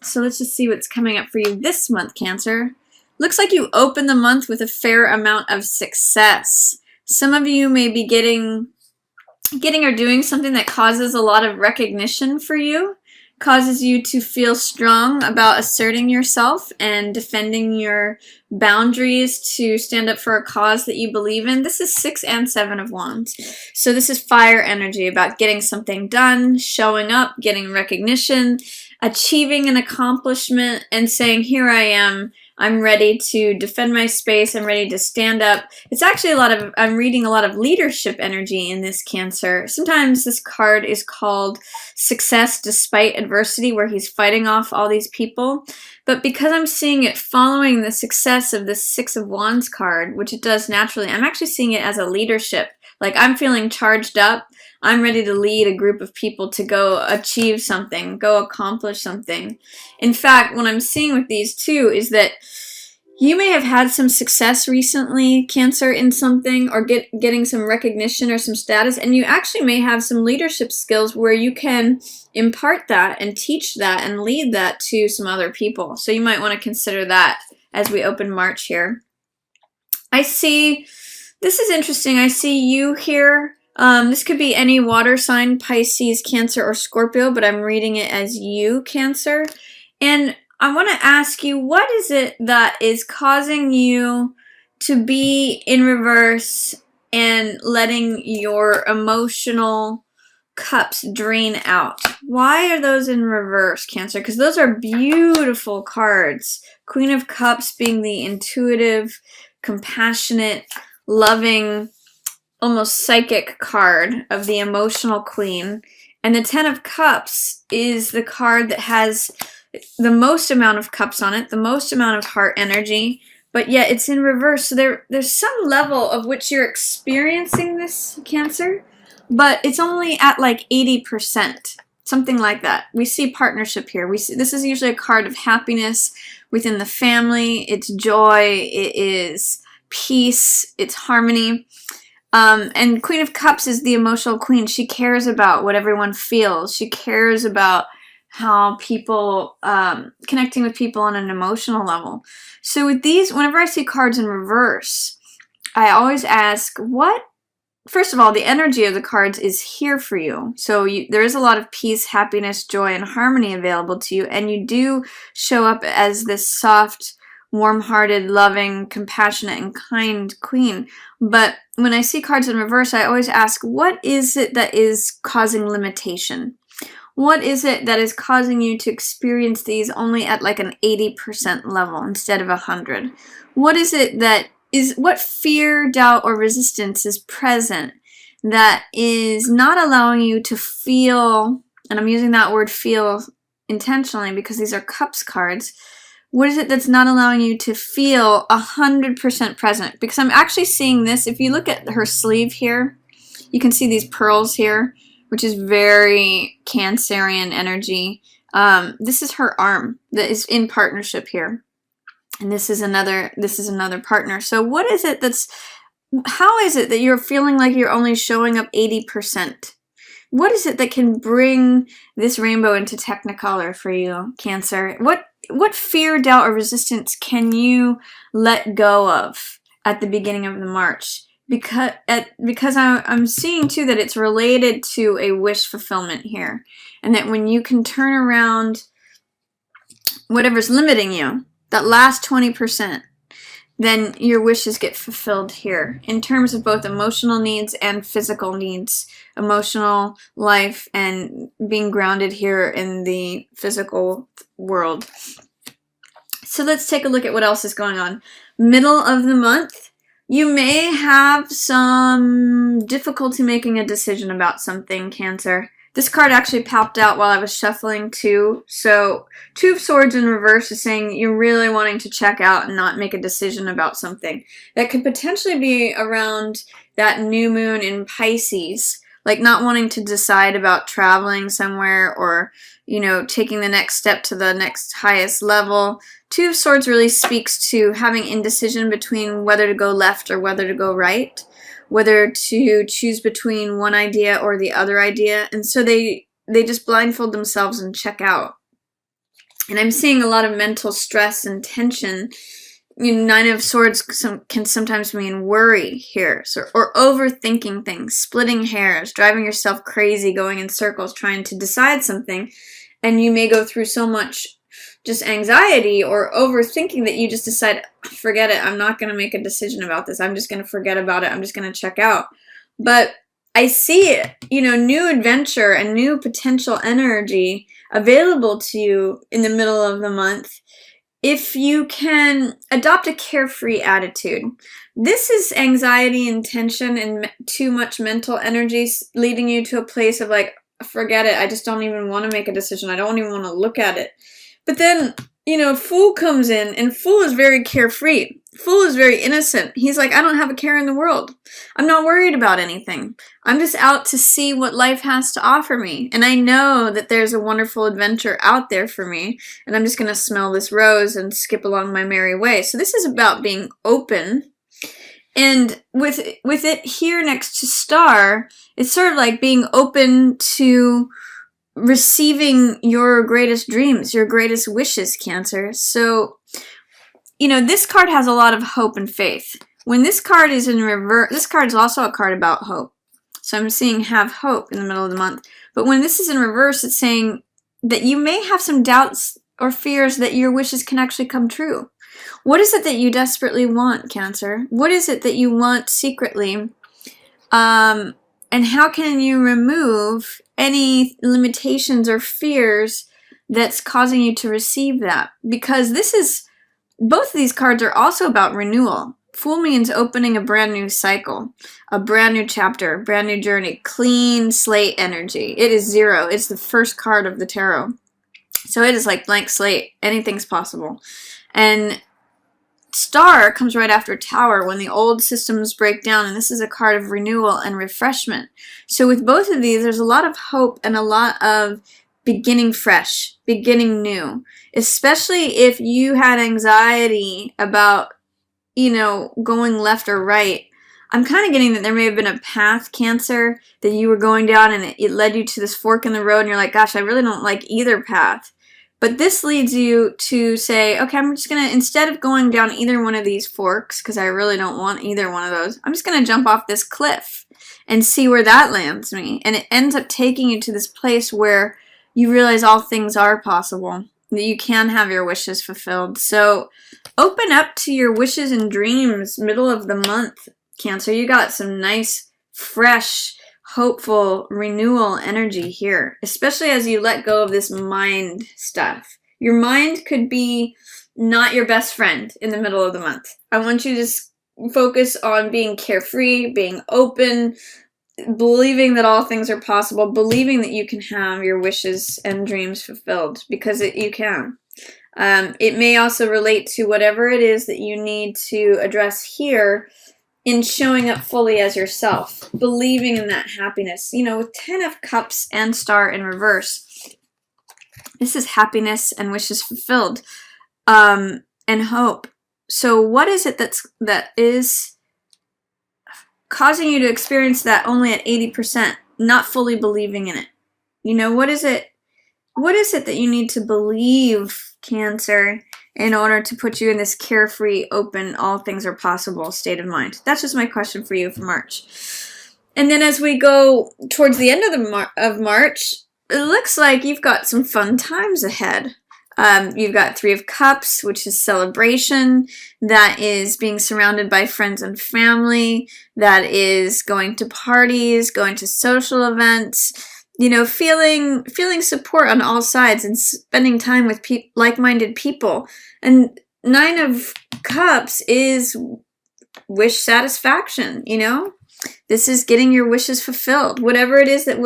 So let's just see what's coming up for you this month, Cancer. Looks like you open the month with a fair amount of success. Some of you may be getting or doing something that causes a lot of recognition for you, causes you to feel strong about asserting yourself and defending your boundaries to stand up for a cause that you believe in. This is 6 and 7 of Wands. So this is fire energy, about getting something done, showing up, getting recognition, achieving an accomplishment, and saying, here I am. I'm ready to defend my space. I'm ready to stand up. It's actually I'm reading a lot of leadership energy in this, Cancer. Sometimes this card is called Success Despite Adversity, where he's fighting off all these people. But because I'm seeing it following the success of the 6 of Wands card, which it does naturally, I'm actually seeing it as a leadership. Like, I'm feeling charged up. I'm ready to lead a group of people to go achieve something, go accomplish something. In fact, what I'm seeing with these two is that you may have had some success recently, Cancer, in something, or getting some recognition or some status, and you actually may have some leadership skills where you can impart that and teach that and lead that to some other people. So you might want to consider that as we open March here. I see, this is interesting, I see you here. This could be any water sign, Pisces, Cancer, or Scorpio, but I'm reading it as you, Cancer. And I want to ask you, what is it that is causing you to be in reverse and letting your emotional cups drain out? Why are those in reverse, Cancer? Because those are beautiful cards. Queen of Cups being the intuitive, compassionate, loving, almost psychic card of the emotional queen. And the 10 of Cups is the card that has the most amount of cups on it, the most amount of heart energy, but yet it's in reverse. So there's some level of which you're experiencing this, Cancer, but it's only at like 80%, something like that. We see partnership here. We see this is usually a card of happiness within the family. It's joy. It is peace. It's harmony. And Queen of Cups is the emotional queen. She cares about what everyone feels. She cares about how people, connecting with people on an emotional level. So with these, whenever I see cards in reverse, I always ask, first of all, the energy of the cards is here for you. So there is a lot of peace, happiness, joy, and harmony available to you. And you do show up as this soft, warm-hearted, loving, compassionate, and kind queen. But when I see cards in reverse, I always ask, what is it that is causing limitation? What is it that is causing you to experience these only at like an 80% level instead of 100? What is it what fear, doubt, or resistance is present that is not allowing you to feel, and I'm using that word feel intentionally because these are Cups cards. What is it that's not allowing you to feel 100% present? Because I'm actually seeing this. If you look at her sleeve here, you can see these pearls here, which is very Cancerian energy. This is her arm that is in partnership here. And this is another partner. So what is it how is it that you're feeling like you're only showing up 80%? What is it that can bring this rainbow into Technicolor for you, Cancer? What fear, doubt, or resistance can you let go of at the beginning of the March? Because I'm seeing too that it's related to a wish fulfillment here, and that when you can turn around whatever's limiting you, that last 20%, then your wishes get fulfilled here in terms of both emotional needs and physical needs, emotional life and being grounded here in the physical world. So let's take a look at what else is going on. Middle of the month, you may have some difficulty making a decision about something, Cancer. This card actually popped out while I was shuffling too. So 2 of Swords in reverse is saying you're really wanting to check out and not make a decision about something. That could potentially be around that new moon in Pisces, like not wanting to decide about traveling somewhere or, taking the next step to the next highest level. 2 of Swords really speaks to having indecision between whether to go left or whether to go right, whether to choose between one idea or the other idea. And so they just blindfold themselves and check out. And I'm seeing a lot of mental stress and tension. Nine of Swords can sometimes mean worry here, or overthinking things, splitting hairs, driving yourself crazy, going in circles, trying to decide something. And you may go through so much just anxiety or overthinking that you just decide, forget it, I'm not going to make a decision about this. I'm just going to forget about it. I'm just going to check out. But I see, new adventure and new potential energy available to you in the middle of the month if you can adopt a carefree attitude. This is anxiety and tension and too much mental energy leading you to a place of like, forget it, I just don't even want to make a decision. I don't even want to look at it. But then, Fool comes in, and Fool is very carefree. Fool is very innocent. He's like, I don't have a care in the world. I'm not worried about anything. I'm just out to see what life has to offer me. And I know that there's a wonderful adventure out there for me. And I'm just going to smell this rose and skip along my merry way. So this is about being open. And with it here next to Star, it's sort of like being open to receiving your greatest dreams, your greatest wishes, Cancer. So, this card has a lot of hope and faith. When this card is in reverse, this card is also a card about hope. So I'm seeing have hope in the middle of the month. But when this is in reverse, it's saying that you may have some doubts or fears that your wishes can actually come true. What is it that you desperately want, Cancer? What is it that you want secretly? And how can you remove any limitations or fears that's causing you to receive that? Because both of these cards are also about renewal. Fool means opening a brand new cycle, a brand new chapter, brand new journey, clean slate energy. It is 0. It's the first card of the tarot. So it is like blank slate. Anything's possible. And Star comes right after Tower, when the old systems break down, and this is a card of renewal and refreshment. So with both of these, there's a lot of hope and a lot of beginning fresh, beginning new, especially if you had anxiety about, going left or right. I'm kind of getting that there may have been a path, Cancer, that you were going down, and it led you to this fork in the road, and you're like, gosh, I really don't like either path. But this leads you to say, okay, I'm just going to, instead of going down either one of these forks, because I really don't want either one of those, I'm just going to jump off this cliff and see where that lands me. And it ends up taking you to this place where you realize all things are possible, that you can have your wishes fulfilled. So open up to your wishes and dreams middle of the month, Cancer. You got some nice, fresh, hopeful renewal energy here, especially as you let go of this mind stuff. Your mind could be not your best friend in the middle of the month. I want you to just focus on being carefree, being open, believing that all things are possible, believing that you can have your wishes and dreams fulfilled, because you can. It may also relate to whatever it is that you need to address here in showing up fully as yourself, believing in that happiness. With 10 of Cups and Star in reverse, this is happiness and wishes fulfilled, and hope. So what is it that is causing you to experience that only at 80%, not fully believing in it? What is it that you need to believe, Cancer, in order to put you in this carefree, open, all things are possible state of mind? That's just my question for you for March. And then as we go towards the end of March, it looks like you've got some fun times ahead. You've got 3 of Cups, which is celebration. That is being surrounded by friends and family. That is going to parties, going to social events. Feeling support on all sides and spending time with like-minded people. And 9 of Cups is wish satisfaction, This is getting your wishes fulfilled. Whatever it is that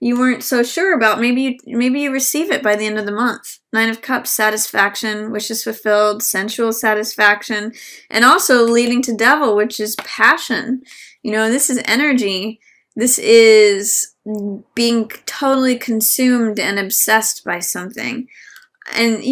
you weren't so sure about, maybe you receive it by the end of the month. 9 of Cups, satisfaction, wishes fulfilled, sensual satisfaction, and also leading to Devil, which is passion. This is energy. This is being totally consumed and obsessed by something. And,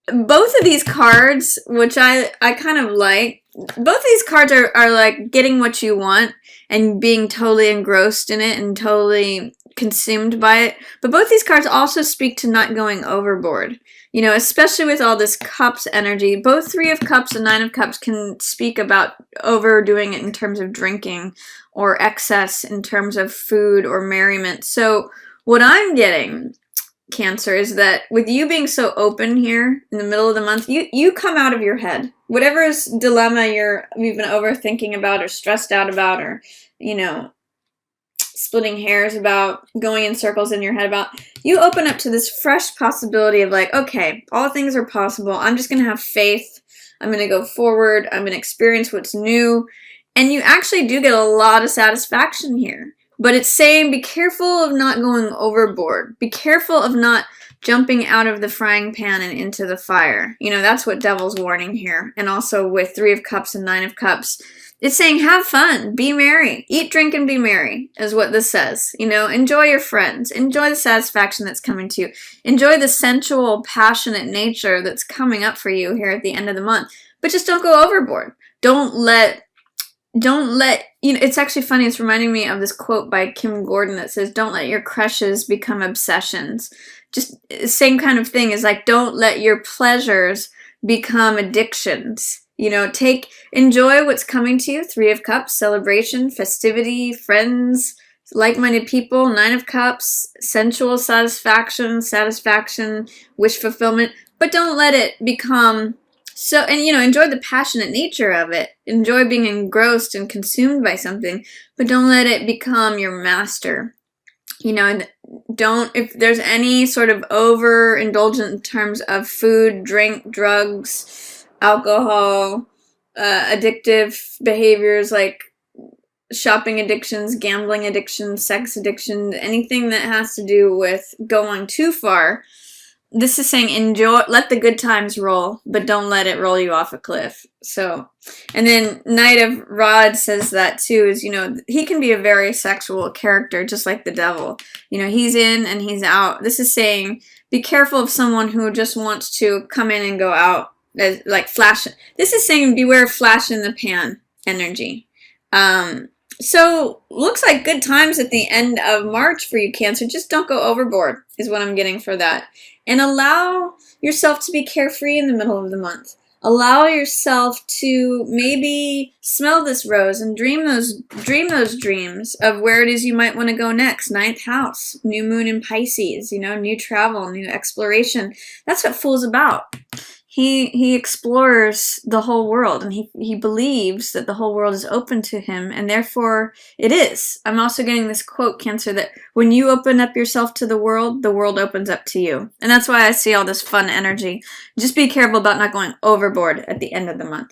both of these cards, which I kind of like, both of these cards are like getting what you want and being totally engrossed in it and totally consumed by it. But both these cards also speak to not going overboard. You know, especially with all this Cups energy. Both Three of Cups and Nine of Cups can speak about overdoing it in terms of drinking or excess in terms of food or merriment. So what I'm getting, Cancer, is that with you being so open here in the middle of the month, you come out of your head. Whatever's dilemma you've been overthinking about or stressed out about or, you know, splitting hairs about, going in circles in your head about, you open up to this fresh possibility of like, okay, all things are possible. I'm just going to have faith. I'm going to go forward. I'm going to experience what's new. And you actually do get a lot of satisfaction here. But it's saying be careful of not going overboard. Be careful of not jumping out of the frying pan and into the fire. You know, that's what Devil's warning here. And also with Three of Cups and Nine of Cups. It's saying have fun, be merry, eat, drink, and be merry is what this says. You know, enjoy your friends, enjoy the satisfaction that's coming to you, enjoy the sensual, passionate nature that's coming up for you here at the end of the month. But just don't go overboard. Don't let, you know, it's actually funny, it's reminding me of this quote by Kim Gordon that says, don't let your crushes become obsessions. Just same kind of thing is like, don't let your pleasures become addictions. You know, enjoy what's coming to you. Three of Cups, celebration, festivity, friends, like-minded people. Nine of Cups, sensual satisfaction, wish fulfillment. But don't let it become so, and you know, enjoy the passionate nature of it. Enjoy being engrossed and consumed by something, but don't let it become your master. You know, and if there's any sort of overindulgent in terms of food, drink, drugs, alcohol, addictive behaviors like shopping addictions, gambling addictions, sex addiction, anything that has to do with going too far. This is saying enjoy, let the good times roll, but don't let it roll you off a cliff. So, and then Knight of Rods says that too, is, you know, he can be a very sexual character, just like the Devil. You know, he's in and he's out. This is saying be careful of someone who just wants to come in and go out. Like flash. This is saying beware of flash in the pan energy. So looks like good times at the end of March for you, Cancer. Just don't go overboard is what I'm getting for that. And allow yourself to be carefree in the middle of the month. Allow yourself to maybe smell this rose and dream those dreams of where it is you might want to go next. Ninth house, new moon in Pisces, you know, new travel, new exploration. That's what Fool's about. He explores the whole world, and he believes that the whole world is open to him, and therefore it is. I'm also getting this quote, Cancer, that when you open up yourself to the world opens up to you. And that's why I see all this fun energy. Just be careful about not going overboard at the end of the month.